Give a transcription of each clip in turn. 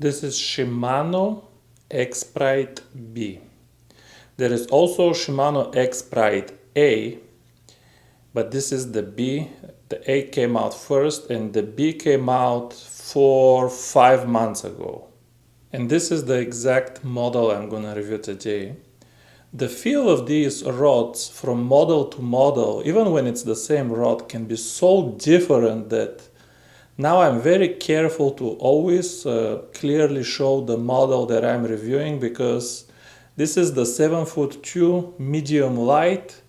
This is Shimano Expride B. There is also Shimano Expride A, but this is the B. The A came out first and the B came out 4-5 months ago. And this is the exact model I'm gonna review today. The feel of these rods from model to model, even when it's the same rod, can be so different that now I'm very careful to always clearly show the model that I'm reviewing, because this is the 7'2" medium light.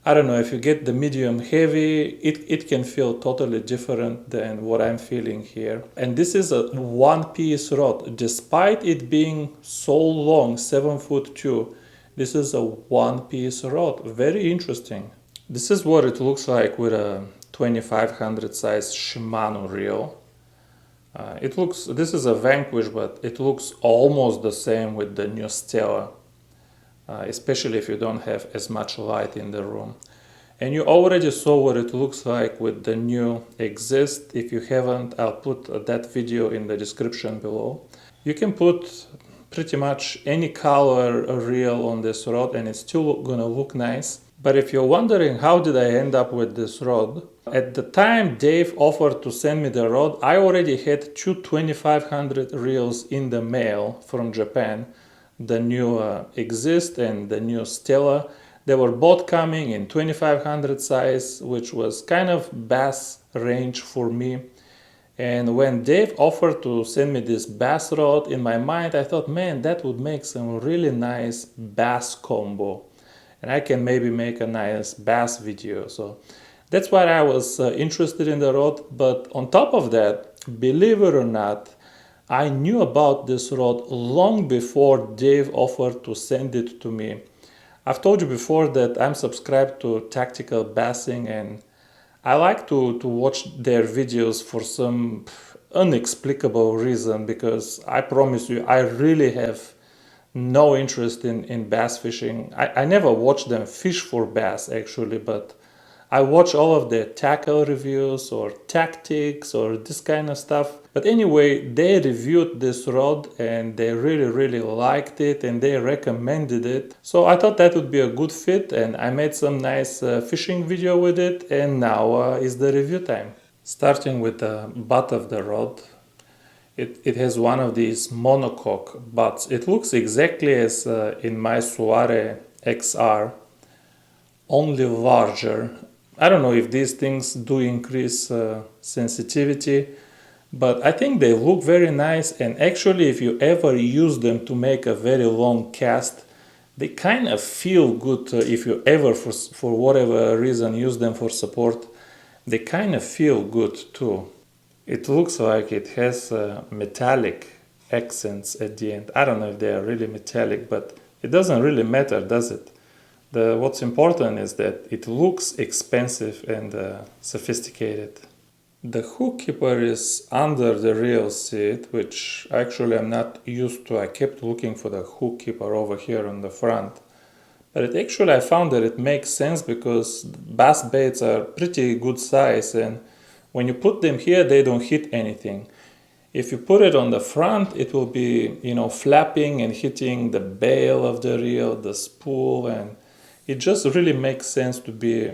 I don't know, if you get the medium heavy, it can feel totally different than what I'm feeling here. And this is a one-piece rod. Despite it being so long, 7'2", this is a one-piece rod. Very interesting. This is what it looks like with a 2500 size Shimano reel. This is a Vanquish, but it looks almost the same with the new Stella, especially if you don't have as much light in the room. And you already saw what it looks like with the new Exist. If you haven't, I'll put that video in the description below. You can put pretty much any color reel on this rod and it's still gonna look nice. But if you're wondering how did I end up with this rod, at the time Dave offered to send me the rod, I already had two 2500 reels in the mail from Japan, the new Exist and the new Stella. They were both coming in 2500 size, which was kind of bass range for me. And when Dave offered to send me this bass rod, in my mind I thought, man, that would make some really nice bass combo. And I can maybe make a nice bass video. So that's why I was interested in the rod. But on top of that, believe it or not, I knew about this rod long before Dave offered to send it to me. I've told you before that I'm subscribed to Tactical Bassing, and I like to watch their videos for some inexplicable reason, because I promise you, I really have no interest in bass fishing. I never watch them fish for bass actually, but I watch all of their tackle reviews or tactics or this kind of stuff. But anyway, they reviewed this rod and they really liked it and they recommended it. So I thought that would be a good fit, and I made some nice fishing video with it, and now is the review time. Starting with the butt of the rod. It has one of these monocoque butts. It looks exactly as in my Soare XR, only larger. I don't know if these things do increase sensitivity, but I think they look very nice. And actually, if you ever use them to make a very long cast, they kind of feel good. If you ever, for whatever reason, use them for support, they kind of feel good too. It looks like it has metallic accents at the end. I don't know if they are really metallic, but it doesn't really matter, does it? What's important is that it looks expensive and sophisticated. The hook keeper is under the reel seat, which actually I'm not used to. I kept looking for the hook keeper over here on the front. But I found that it makes sense, because bass baits are pretty good size, and when you put them here, they don't hit anything. If you put it on the front, it will be, flapping and hitting the bail of the reel, the spool, and it just really makes sense to be,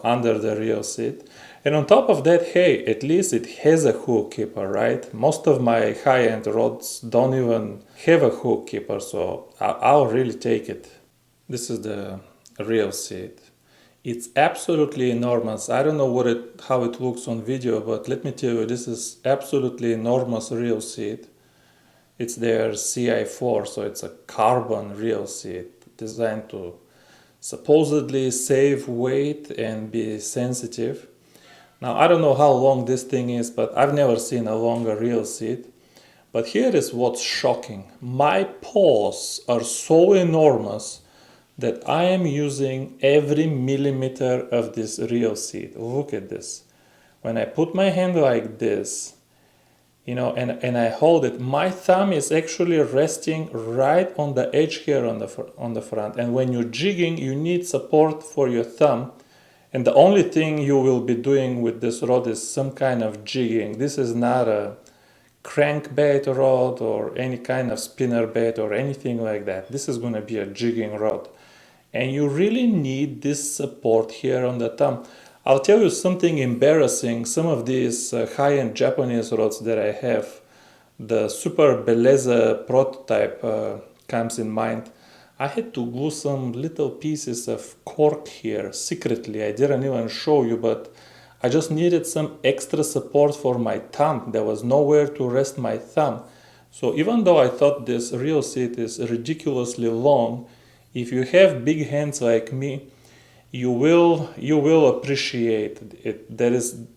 under the reel seat. And on top of that, hey, at least it has a hook keeper, right? Most of my high-end rods don't even have a hook keeper, so I'll really take it. This is the reel seat. It's absolutely enormous. I don't know how it looks on video, but let me tell you, this is absolutely enormous reel seat. It's their CI4, so it's a carbon reel seat designed to supposedly save weight and be sensitive. Now, I don't know how long this thing is, but I've never seen a longer reel seat. But here is what's shocking. My paws are so enormous that I am using every millimeter of this reel seat. Look at this. When I put my hand like this, and I hold it, my thumb is actually resting right on the edge here on the front. And when you're jigging, you need support for your thumb. And the only thing you will be doing with this rod is some kind of jigging. This is not a crankbait rod or any kind of spinner bait or anything like that. This is going to be a jigging rod. And you really need this support here on the thumb. I'll tell you something embarrassing. Some of these high-end Japanese rods that I have, the Super Beleza prototype comes in mind. I had to glue some little pieces of cork here secretly. I didn't even show you, but I just needed some extra support for my thumb. There was nowhere to rest my thumb. So even though I thought this reel seat is ridiculously long, if you have big hands like me, you will appreciate it.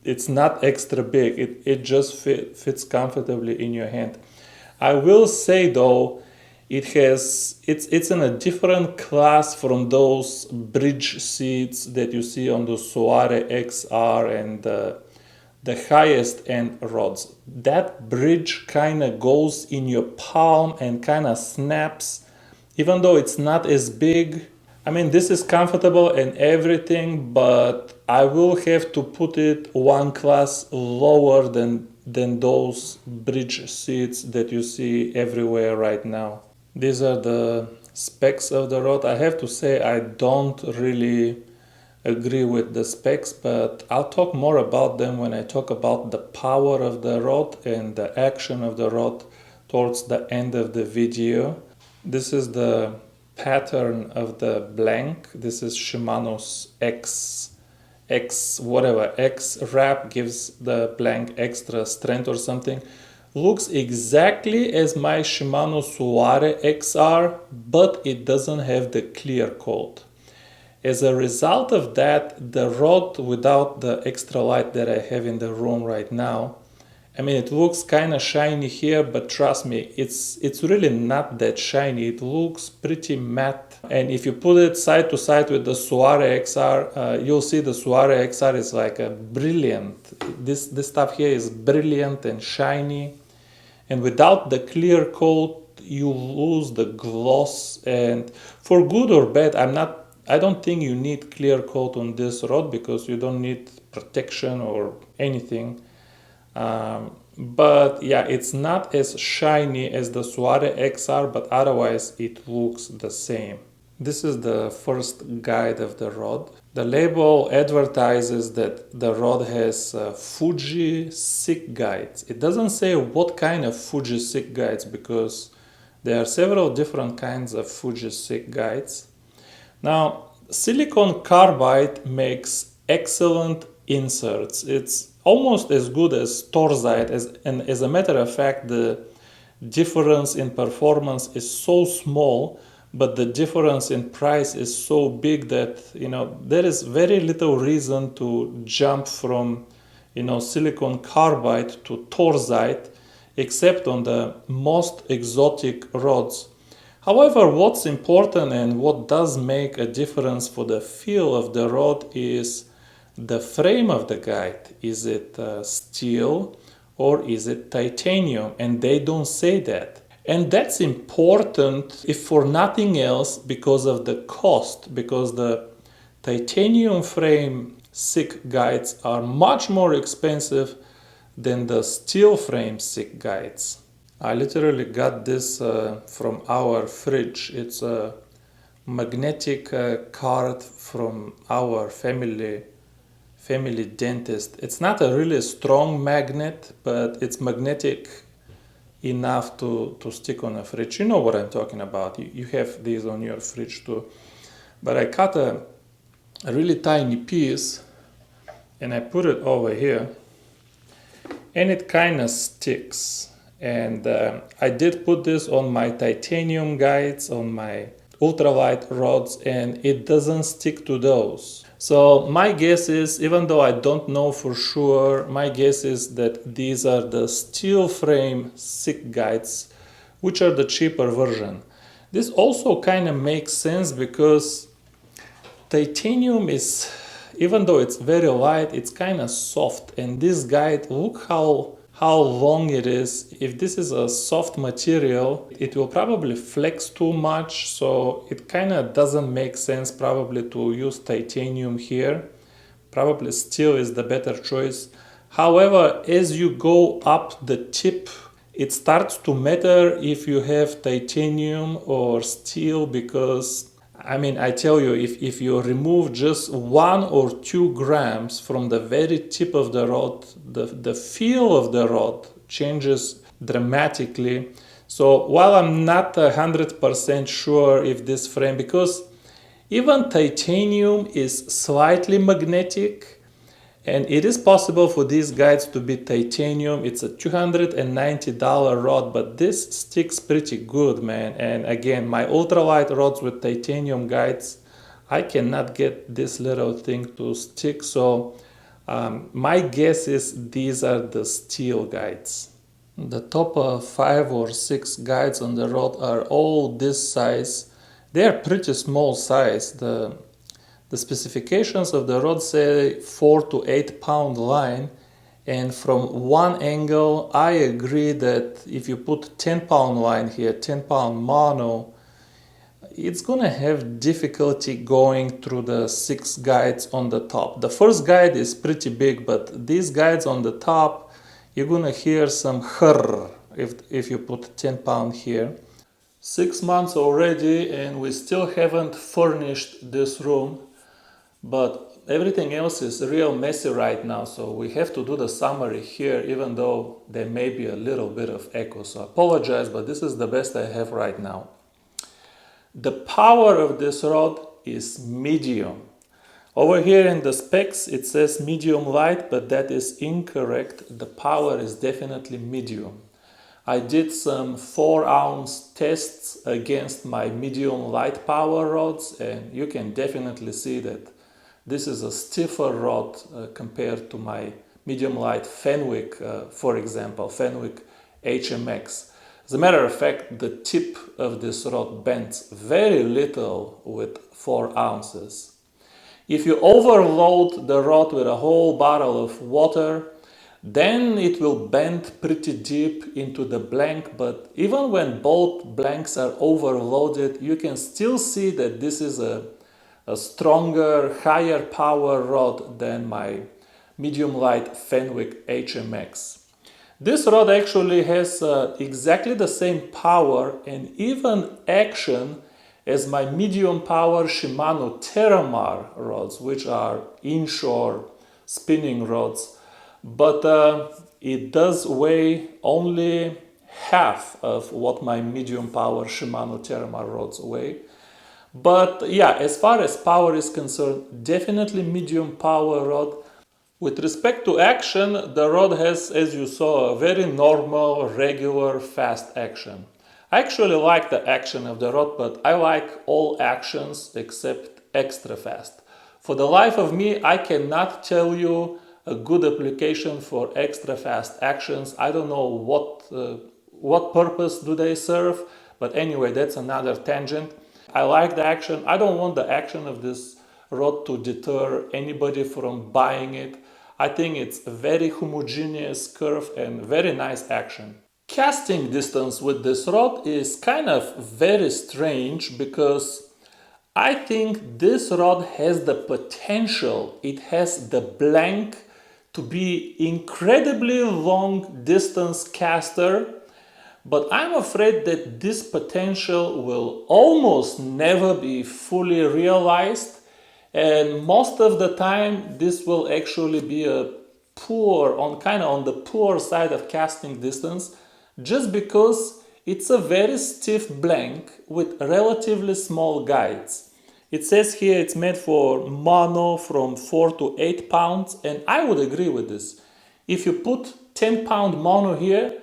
It's not extra big. It just fits comfortably in your hand. I will say though, it's in a different class from those bridge seats that you see on the Soare XR and the highest end rods. That bridge kind of goes in your palm and kind of snaps, even though it's not as big. I mean, this is comfortable and everything, but I will have to put it one class lower than those bridge seats that you see everywhere right now. These are the specs of the rod. I have to say I don't really agree with the specs, but I'll talk more about them when I talk about the power of the rod and the action of the rod towards the end of the video. This is the pattern of the blank. This is Shimano's X wrap, gives the blank extra strength or something. Looks exactly as my Shimano Soare XR, but it doesn't have the clear coat. As a result of that, the rod without the extra light that I have in the room right now, I mean, it looks kind of shiny here, but trust me, it's really not that shiny. It looks pretty matte. And if you put it side to side with the Soare XR, you'll see the Soare XR is like a brilliant. This stuff here is brilliant and shiny. And without the clear coat, you lose the gloss. And for good or bad, I don't think you need clear coat on this rod because you don't need protection or anything. But yeah, it's not as shiny as the Soare XR, but otherwise it looks the same. This is the first guide of the rod. The label advertises that the rod has Fuji SICK guides. It doesn't say what kind of Fuji SICK guides because there are several different kinds of Fuji SICK guides. Now, silicon carbide makes excellent inserts. It's almost as good as Torzite, and as a matter of fact, the difference in performance is so small, but the difference in price is so big that, there is very little reason to jump from, silicon carbide to Torzite, except on the most exotic rods. However, what's important and what does make a difference for the feel of the rod is the frame of the guide. Is it steel or is it titanium? And they don't say that. And that's important, if for nothing else, because of the cost, because the titanium frame SICK guides are much more expensive than the steel frame SICK guides. I literally got this from our fridge. It's a magnetic card from our family dentist. It's not a really strong magnet, but it's magnetic enough to stick on a fridge. You know what I'm talking about. You have these on your fridge too. But I cut a really tiny piece and I put it over here and it kind of sticks. And I did put this on my titanium guides, on my ultralight rods, and it doesn't stick to those. So my guess is, even though I don't know for sure, my guess is that these are the steel frame SICK guides, which are the cheaper version. This also kind of makes sense because titanium is, even though it's very light, it's kind of soft. And this guide, look how long it is. If this is a soft material, it will probably flex too much, so it kind of doesn't make sense probably to use titanium here. Probably steel is the better choice. However, as you go up the tip it starts to matter if you have titanium or steel, because I mean, I tell you, if you remove just 1 or 2 grams from the very tip of the rod, the feel of the rod changes dramatically. So while I'm not 100% sure if this frame, because even titanium is slightly magnetic, and it is possible for these guides to be titanium. It's a $290 rod, but this sticks pretty good, man. And again, my ultralight rods with titanium guides, I cannot get this little thing to stick. So my guess is these are the steel guides. The top 5 or 6 guides on the rod are all this size. They are pretty small size. The specifications of the rod say 4 to 8 pound line, and from one angle I agree that if you put 10 pound line here, 10 pound mono, it's gonna have difficulty going through the 6 guides on the top. The first guide is pretty big, but these guides on the top, you're gonna hear some hurr if you put 10 pound here. 6 months already and we still haven't furnished this room. But everything else is real messy right now, so we have to do the summary here, even though there may be a little bit of echo. So I apologize, but this is the best I have right now. The power of this rod is medium. Over here in the specs it says medium light, but that is incorrect. The power is definitely medium. I did some 4-ounce tests against my medium light power rods, and you can definitely see that this is a stiffer rod compared to my medium light Fenwick, for example, Fenwick HMX. As a matter of fact, the tip of this rod bends very little with 4 ounces. If you overload the rod with a whole bottle of water, then it will bend pretty deep into the blank, but even when both blanks are overloaded, you can still see that this is a stronger, higher power rod than my medium light Fenwick HMX. This rod actually has exactly the same power and even action as my medium power Shimano Terramar rods, which are inshore spinning rods, but it does weigh only half of what my medium power Shimano Terramar rods weigh. But yeah, as far as power is concerned, definitely medium power rod. With respect to action, the rod has, as you saw, a very normal, regular, fast action. I actually like the action of the rod, but I like all actions except extra fast. For the life of me, I cannot tell you a good application for extra fast actions. I don't know what purpose do they serve, but anyway, that's another tangent. I like the action. I don't want the action of this rod to deter anybody from buying it. I think it's a very homogeneous curve and very nice action. Casting distance with this rod is kind of very strange because I think this rod has the potential, it has the blank to be incredibly long distance caster, but I'm afraid that this potential will almost never be fully realized, and most of the time this will actually be a kind of on the poor side of casting distance, just because it's a very stiff blank with relatively small guides. It says here it's made for mono from 4 to 8 pounds, and I would agree with this. If you put 10 pound mono here,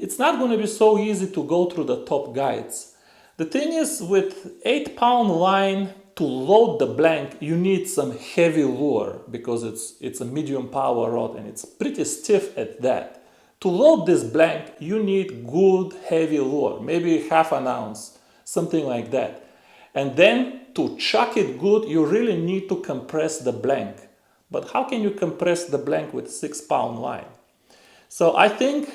it's not going to be so easy to go through the top guides. The thing is, with 8 pound line to load the blank, you need some heavy lure because it's a medium power rod and it's pretty stiff at that. To load this blank, you need good heavy lure, maybe half an ounce, something like that. And then to chuck it good, you really need to compress the blank. But how can you compress the blank with 6 pound line? So I think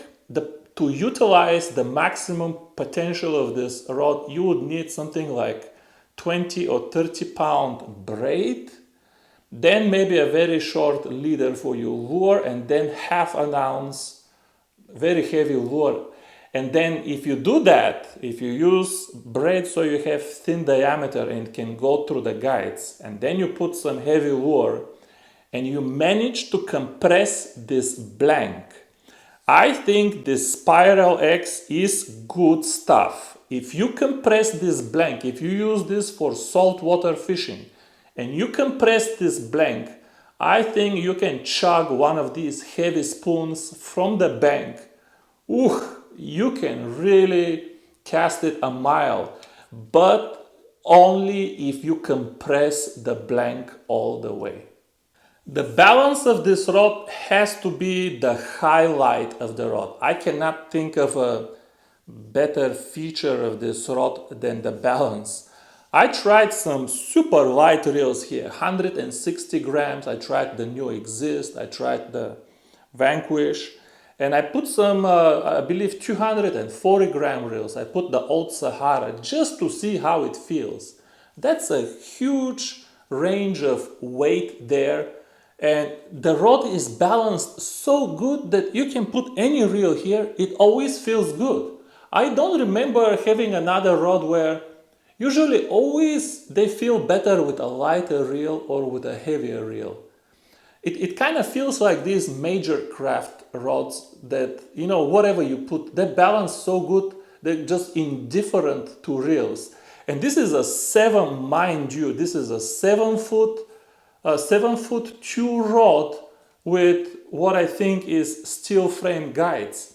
to utilize the maximum potential of this rod, you would need something like 20 or 30 pound braid, then maybe a very short leader for your lure, and then half an ounce very heavy lure. And then if you do that, if you use braid so you have thin diameter and can go through the guides, and then you put some heavy lure and you manage to compress this blank, I think this Spiral X is good stuff. If you compress this blank, if you use this for saltwater fishing and you compress this blank, I think you can chug one of these heavy spoons from the bank. Ooh, you can really cast it a mile, but only if you compress the blank all the way. The balance of this rod has to be the highlight of the rod. I cannot think of a better feature of this rod than the balance. I tried some super light reels here, 160 grams. I tried the new Exist, I tried the Vanquish, and I put some, I believe, 240 gram reels. I put the Old Sahara just to see how it feels. That's a huge range of weight there, and the rod is balanced so good that you can put any reel here, it always feels good. I don't remember having another rod where usually always they feel better with a lighter reel or with a heavier reel. It kind of feels like these major craft rods that, you know, whatever you put, they balance so good, they're just indifferent to reels. And this is a 7, mind you, this is a 7-foot 2 rod with what I think is steel frame guides.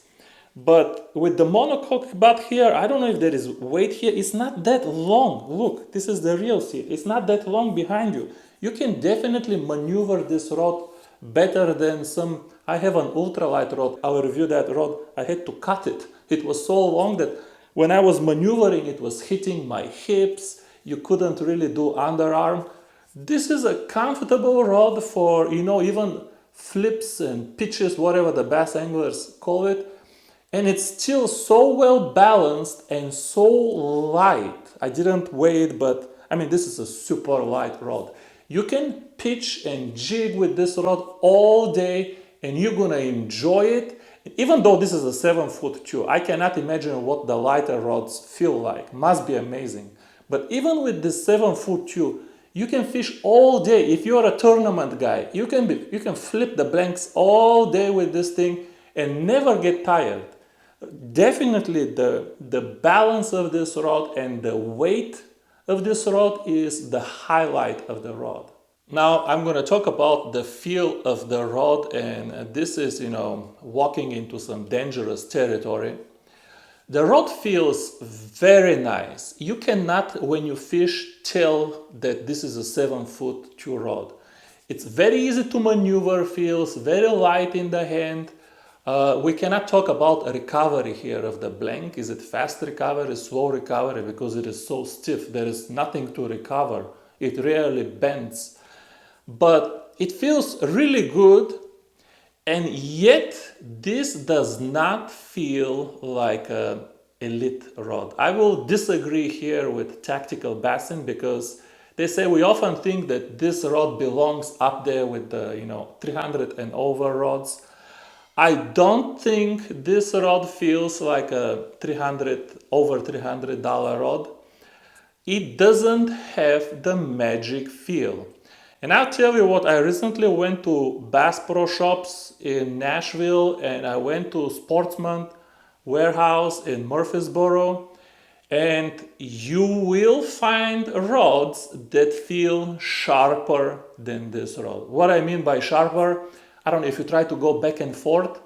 But with the monocoque butt here, I don't know if there is weight here. It's not that long. Look, this is the reels here. It's not that long behind you. You can definitely maneuver this rod better than some. I have an ultralight rod. I'll review that rod. I had to cut it. It was so long that when I was maneuvering, it was hitting my hips. You couldn't really do underarm. This is a comfortable rod for, you know, even flips and pitches, whatever the bass anglers call it. And it's still so well balanced and so light. I didn't weigh it, but I mean, this is a super light rod. You can pitch and jig with this rod all day and you're gonna enjoy it. Even though this is a 7-foot 2, I cannot imagine what the lighter rods feel like. Must be amazing. But even with this 7-foot 2, you can fish all day. If you're a tournament guy, you can flip the blanks all day with this thing and never get tired. Definitely the balance of this rod and the weight of this rod is the highlight of the rod. Now I'm going to talk about the feel of the rod, and this is, you know, walking into some dangerous territory. The rod feels very nice. You cannot, when you fish, tell that this is a 7-foot 2 rod. It's very easy to maneuver, feels very light in the hand. We cannot talk about a recovery here of the blank. Is it fast recovery, slow recovery? Because it is so stiff, there is nothing to recover. It rarely bends. But it feels really good, and yet this does not feel like an elite rod. I will disagree here with Tactical Bassin, because they say we often think that this rod belongs up there with the, you know, 300 and over rods. I don't think this rod feels like a over $300 rod. It doesn't have the magic feel. And I'll tell you what, I recently went to Bass Pro Shops in Nashville, and I went to Sportsman Warehouse in Murfreesboro, and you will find rods that feel sharper than this rod. What I mean by sharper, I don't know if you try to go back and forth.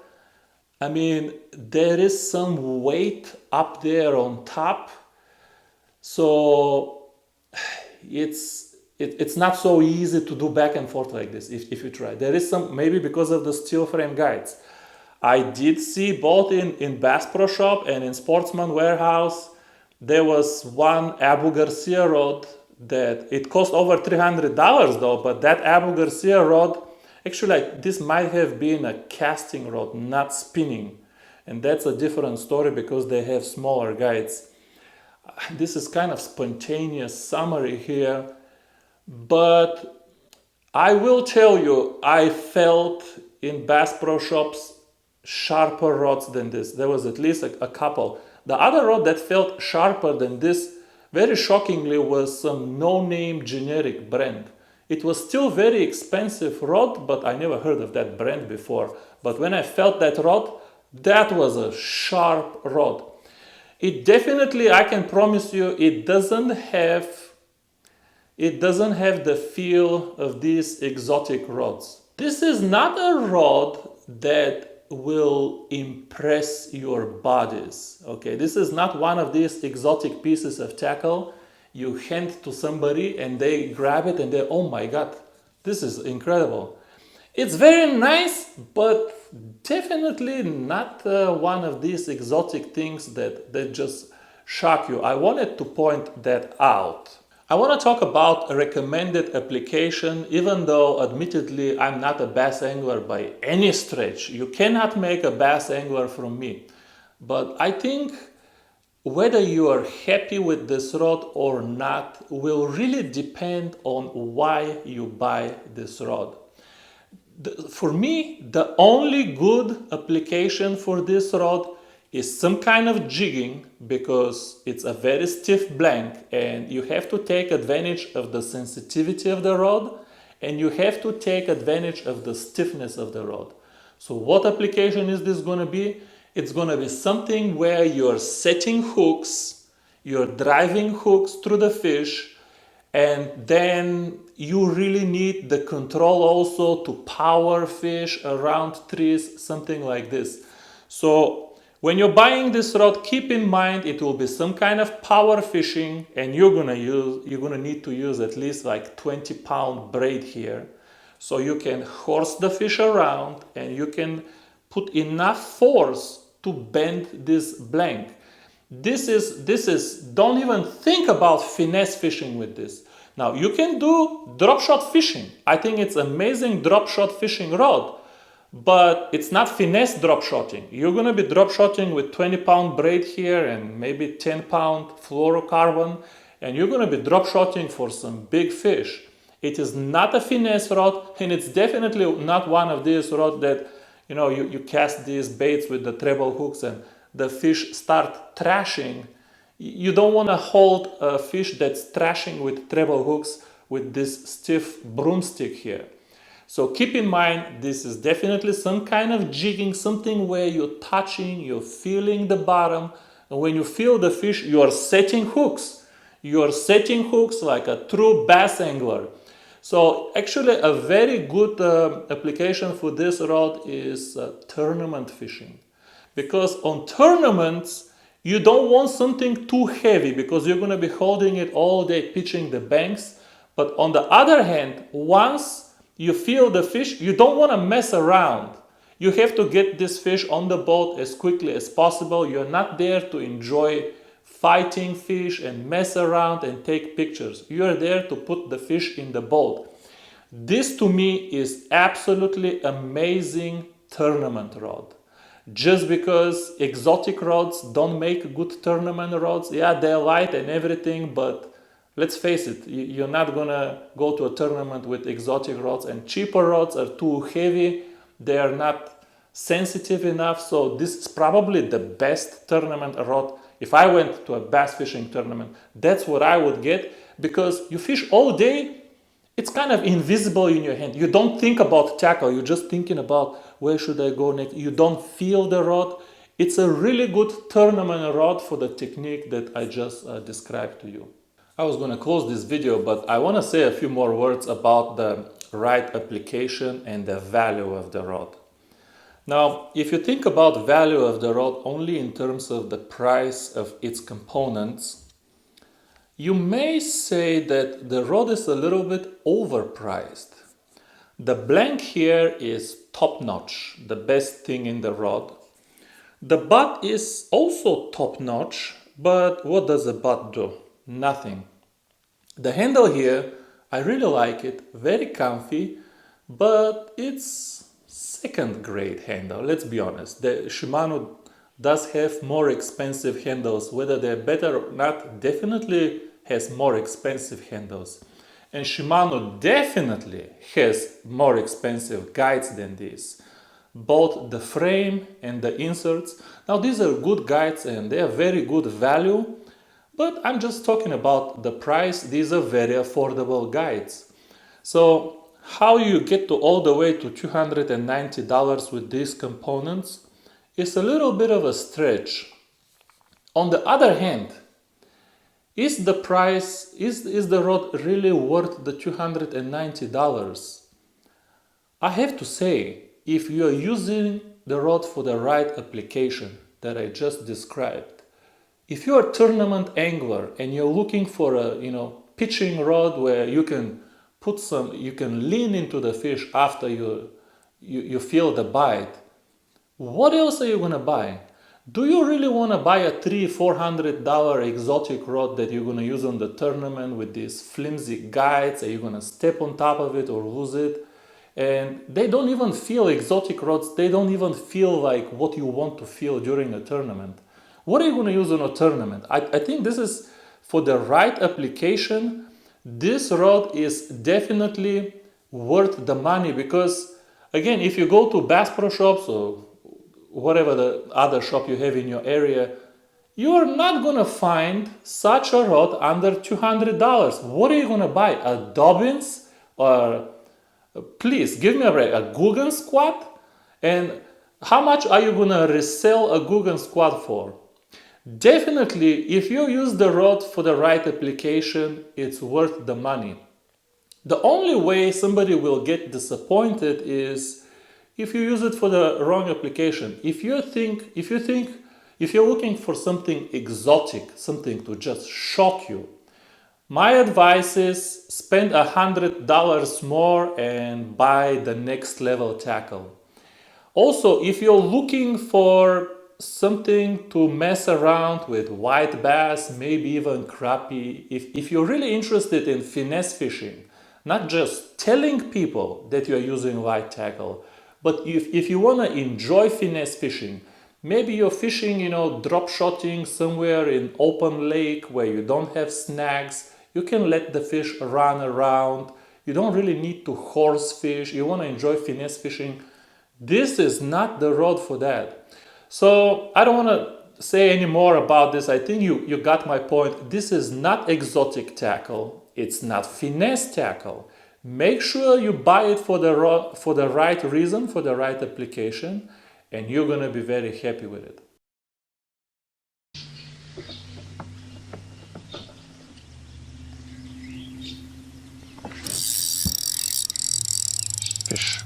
I mean, there is some weight up there on top. So it's not so easy to do back and forth like this if you try. There is some, maybe because of the steel frame guides. I did see both in Bass Pro Shop and in Sportsman Warehouse, there was one Abu Garcia rod that it cost over $300 though, but that Abu Garcia rod, actually, this might have been a casting rod, not spinning. And that's a different story because they have smaller guides. This is kind of spontaneous summary here, but I will tell you, I felt in Bass Pro Shops sharper rods than this. There was at least a couple. The other rod that felt sharper than this, very shockingly, was some no-name generic brand. It was still very expensive rod, but I never heard of that brand before. But when I felt that rod, that was a sharp rod. It definitely, I can promise you, it doesn't have the feel of these exotic rods. This is not a rod that will impress your bodies. Okay, this is not one of these exotic pieces of tackle you hand to somebody and they grab it and they, oh my god, this is incredible. It's very nice, but definitely not one of these exotic things that just shock you. I wanted to point that out. I want to talk about a recommended application, even though admittedly I'm not a bass angler by any stretch. You cannot make a bass angler from me. But I think whether you are happy with this rod or not will really depend on why you buy this rod. For me, the only good application for this rod is some kind of jigging, because it's a very stiff blank and you have to take advantage of the sensitivity of the rod and you have to take advantage of the stiffness of the rod. So what application is this going to be? It's going to be something where you're setting hooks, you're driving hooks through the fish, and then you really need the control also to power fish around trees, something like this. So when you're buying this rod, keep in mind it will be some kind of power fishing, and you're gonna need to use at least like 20-pound braid here, so you can horse the fish around and you can put enough force to bend this blank. This is don't even think about finesse fishing with this. Now you can do drop shot fishing. I think it's amazing drop shot fishing rod, but it's not finesse drop shotting. You're going to be drop shotting with 20-pound braid here and maybe 10-pound fluorocarbon, and you're going to be drop shotting for some big fish. It is not a finesse rod, and it's definitely not one of these rods that, you know, you cast these baits with the treble hooks and the fish start thrashing. You don't want to hold a fish that's thrashing with treble hooks with this stiff broomstick here. So keep in mind, this is definitely some kind of jigging, something where you're touching, you're feeling the bottom, and when you feel the fish, you are setting hooks. You are setting hooks like a true bass angler. So actually a very good application for this rod is tournament fishing. Because on tournaments, you don't want something too heavy because you're going to be holding it all day, pitching the banks. But on the other hand, once you feel the fish, you don't want to mess around. You have to get this fish on the boat as quickly as possible. You're not there to enjoy fighting fish and mess around and take pictures. You're there to put the fish in the boat. This to me is absolutely amazing tournament rod. Just because exotic rods don't make good tournament rods, yeah, they're light and everything, but let's face it, you're not gonna go to a tournament with exotic rods, and cheaper rods are too heavy, they are not sensitive enough, so this is probably the best tournament rod. If I went to a bass fishing tournament, that's what I would get, because you fish all day, it's kind of invisible in your hand. You don't think about tackle, you're just thinking about where should I go next. You don't feel the rod. It's a really good tournament rod for the technique that I just described to you. I was going to close this video, but I want to say a few more words about the right application and the value of the rod. Now, if you think about value of the rod only in terms of the price of its components, you may say that the rod is a little bit overpriced. The blank here is top-notch, the best thing in the rod. The butt is also top-notch, but what does the butt do? Nothing. The handle here, I really like it, very comfy, but it's second-grade handle, let's be honest. The Shimano does have more expensive handles. Whether they're better or not, definitely has more expensive handles. And Shimano definitely has more expensive guides than this. both the frame and the inserts. Now these are good guides and they are very good value, but I'm just talking about the price. These are very affordable guides. So how you get to all the way to $290 with these components is a little bit of a stretch. On the other hand, is the price, is the rod really worth the $290? I have to say, if you are using the rod for the right application that I just described, if you're a tournament angler and you're looking for a pitching rod where you can you can lean into the fish after you feel the bite, what else are you gonna buy? Do you really want to buy a $300-400 exotic rod that you're going to use on the tournament with these flimsy guides? Are you going to step on top of it or lose it? And they don't even feel, exotic rods, they don't even feel like what you want to feel during a tournament. What are you going to use in a tournament? I think this is for the right application. This rod is definitely worth the money because, again, if you go to Bass Pro Shops or whatever the other shop you have in your area, you are not going to find such a rod under $200. What are you going to buy? A Dobbins? Or please give me a break. A Guggen Squat? And how much are you going to resell a Guggen Squat for? Definitely, if you use the rod for the right application, it's worth the money. The only way somebody will get disappointed is if you use it for the wrong application. If you're looking for something exotic, something to just shock you, my advice is spend $100 more and buy the next level tackle. Also, if you're looking for something to mess around with white bass, maybe even crappie, if you're really interested in finesse fishing, not just telling people that you're using white tackle, but if you want to enjoy finesse fishing, maybe you're fishing, drop shotting somewhere in open lake where you don't have snags, you can let the fish run around, you don't really need to horse fish, you want to enjoy finesse fishing, this is not the rod for that. So I don't want to say any more about this. I think you got my point. This is not exotic tackle, it's not finesse tackle. Make sure you buy it for the right reason, for the right application, and you're going to be very happy with it. Fish.